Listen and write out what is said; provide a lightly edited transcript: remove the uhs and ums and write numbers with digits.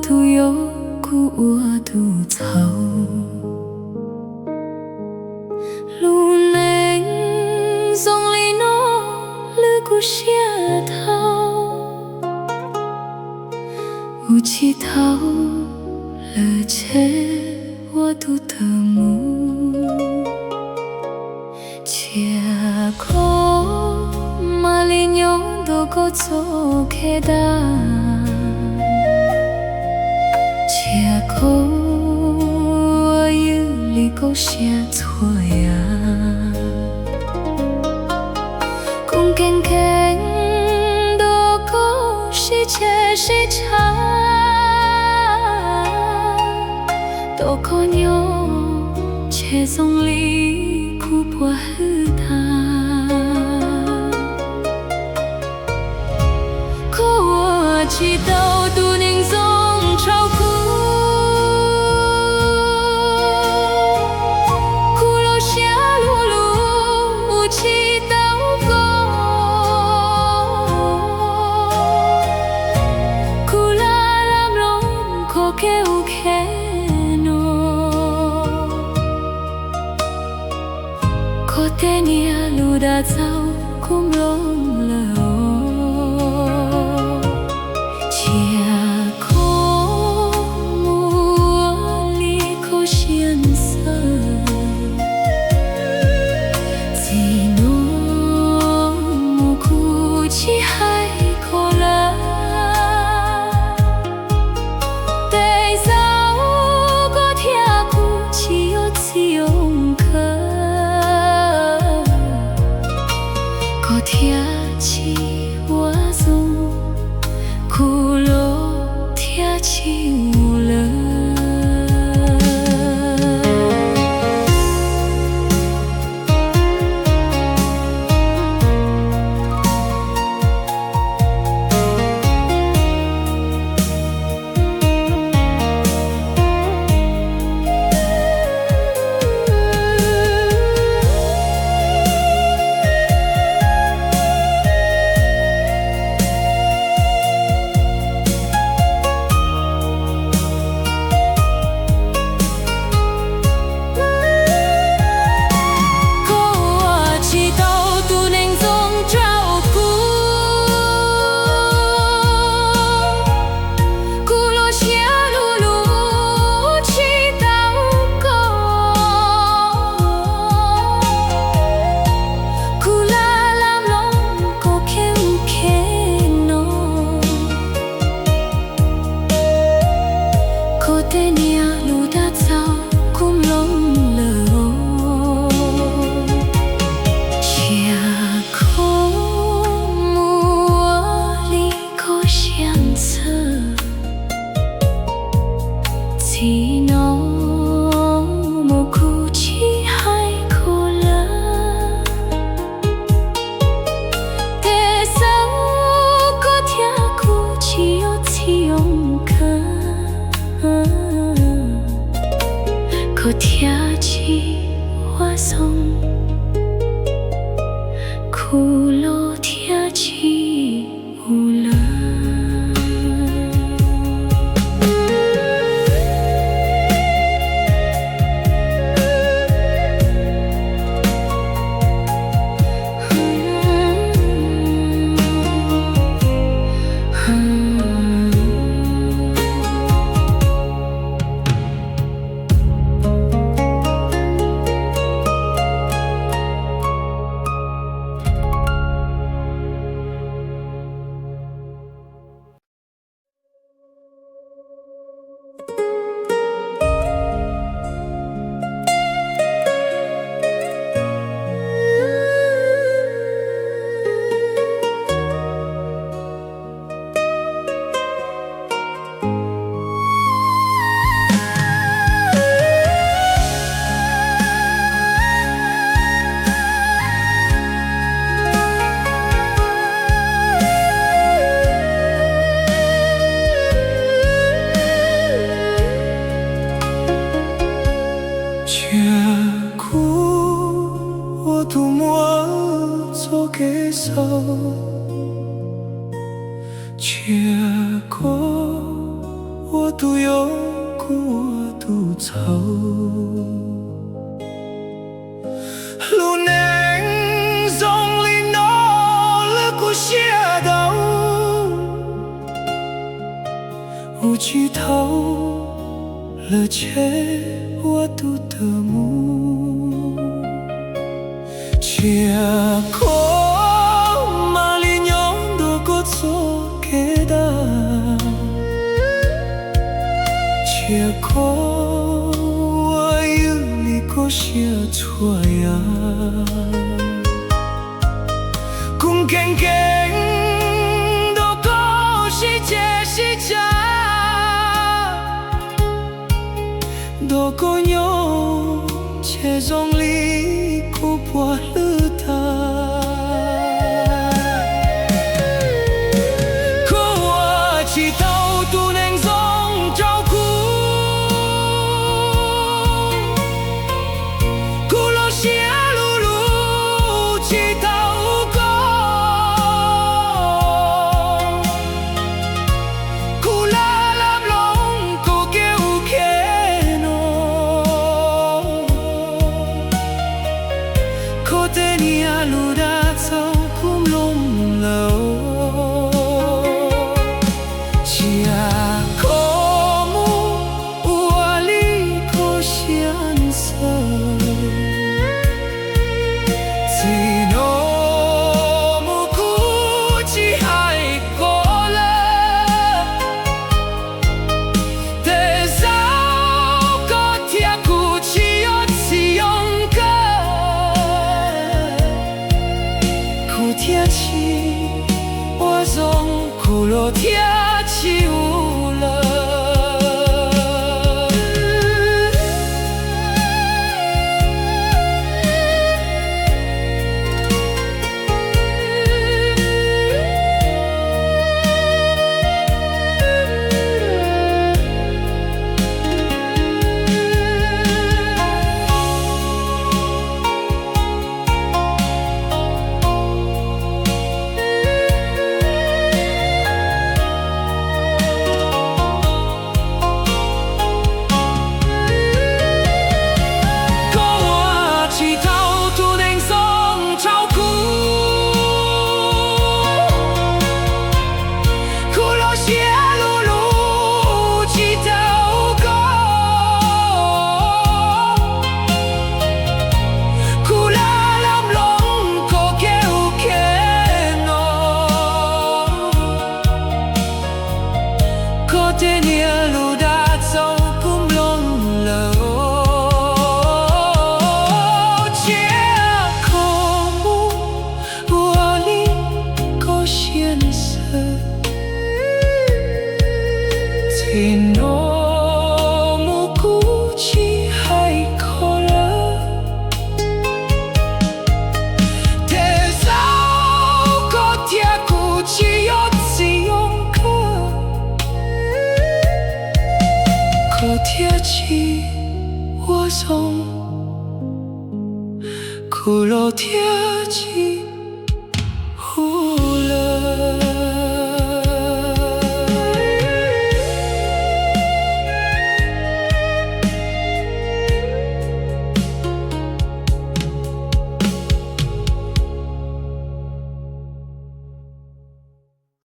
独有故我独走，路能送里诺了故乡头，无乞讨了切我独的母，切口马里牛都够走开的。切口我有里够写错呀，公干干都够是切是长，都够牛切送里苦破很大，可我知道都能总照顾。可带你啊路大走，空龙了哦，恰空木里口先生，只诺木哭泣海口了，带走个天哭泣又只有可。天气我总苦乐天气无了。可天气我送苦乐天气无了。我独有故我独走，路能从里诺了故下道，无举头了却我独得目，却可马里娘都过错给的。且可我有你个写错呀，共根根都个是这是这，都个有且从里个破了它。可我知道都能从照顾。天气，我从苦乐天气无了。天气，我从苦乐天气。